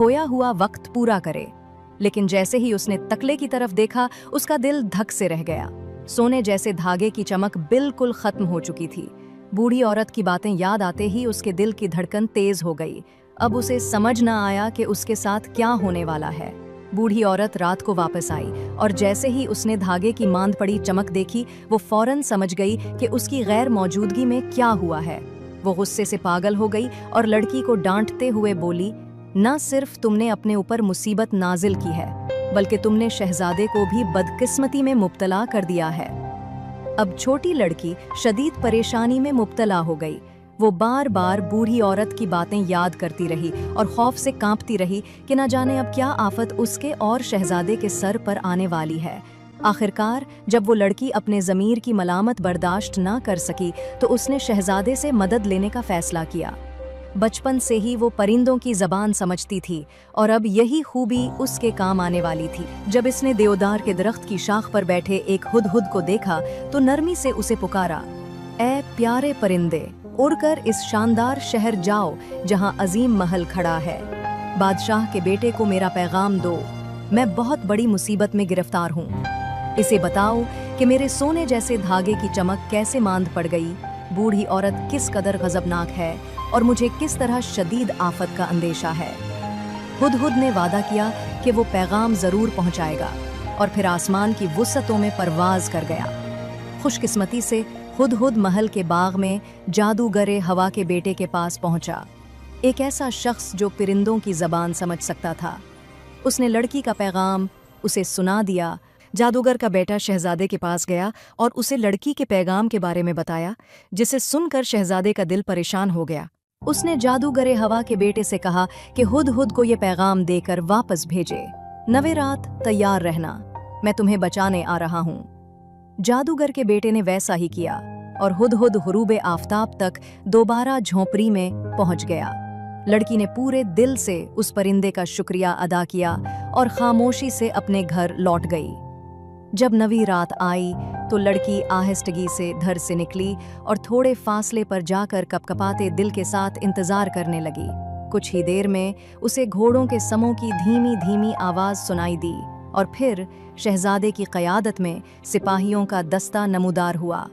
खोया हुआ वक्त पूरा करे। लेकिन जैसे ही उसने तकले की तरफ देखा, उसका दिल धक से रह गया। सोने जैसे धागे की चमक बिल्कुल खत्म हो चुकी थी। बूढ़ी औरत की बातें याद आते ही उसके दिल की धड़कन तेज हो गई। अब उसे समझ न आया कि उसके साथ क्या होने वाला है। बूढ़ी औरत रात को वापस आई और जैसे ही उसने धागे की मांद पड़ी चमक देखी, वो फौरन समझ गई कि उसकी गैर मौजूदगी में क्या हुआ है। वो गुस्से से पागल हो गई और लड़की को डांटते हुए बोली, न सिर्फ तुमने अपने ऊपर मुसीबत नाजिल की है, बल्कि तुमने शहजादे को भी बदकिस्मती में मुब्तला कर दिया है। अब छोटी लड़की शदीद परेशानी में मुब्तला हो गई। वो बार बार बूढ़ी औरत की बातें याद करती रही और खौफ से कांपती रही कि न जाने अब क्या आफत उसके और शहजादे के सर पर आने वाली है। आखिरकार जब वो लड़की अपने ज़मीर की मलामत बर्दाश्त न कर सकी, तो उसने शहजादे से मदद लेने का फैसला किया। बचपन से ही वो परिंदों की ज़बान समझती थी और अब यही खूबी उसके काम आने वाली थी। जब इसने देवदार के दरख्त की शाख पर बैठे एक हुदहुद को देखा, तो नरमी से उसे पुकारा, ऐ प्यारे परिंदे, उड़कर इस शानदार शहर जाओ जहां अजीम महल खड़ा है। बादशाह के बेटे को मेरा पैगाम दो, मैं बहुत बड़ी मुसीबत में गिरफ्तार हूँ। इसे बताओ कि मेरे सोने जैसे धागे की चमक कैसे मांद पड़ गई, बूढ़ी औरत किस कदर गजबनाक है और मुझे किस तरह शदीद आफत का अंदेशा है। हुदहुद ने वादा किया कि वो पैगाम जरूर पहुंचाएगा और फिर आसमान की वुसअतों में परवाज कर गया। खुशकिस्मती से हुदहुद महल के बाग में जादूगरे हवा के बेटे के पास पहुंचा, एक ऐसा शख्स जो परिंदों की जबान समझ सकता था। उसने लड़की का पैगाम उसे सुना दिया। जादूगर का बेटा शहजादे के पास गया और उसे लड़की के पैगाम के बारे में बताया, जिसे सुनकर शहजादे का दिल परेशान हो गया। उसने जादूगरे हवा के बेटे से कहा कि हुदहुद को ये पैगाम देकर वापस भेजे। नवे रात तैयार रहना, मैं तुम्हें बचाने आ रहा हूँ। जादूगर के बेटे ने वैसा ही किया और हुदहुद हुरूबे आफताब तक दोबारा झोंपड़ी में पहुंच गया। लड़की ने पूरे दिल से उस परिंदे का शुक्रिया अदा किया और खामोशी से अपने घर लौट गई। जब नवी रात आई तो लड़की आहिस्तगी से घर से निकली और थोड़े फासले पर जाकर कपकपाते दिल के साथ इंतजार करने लगी। कुछ ही देर में उसे घोड़ों के समों की धीमी धीमी आवाज सुनाई दी और फिर शहजादे की क़यादत में सिपाहियों का दस्ता नमूदार हुआ।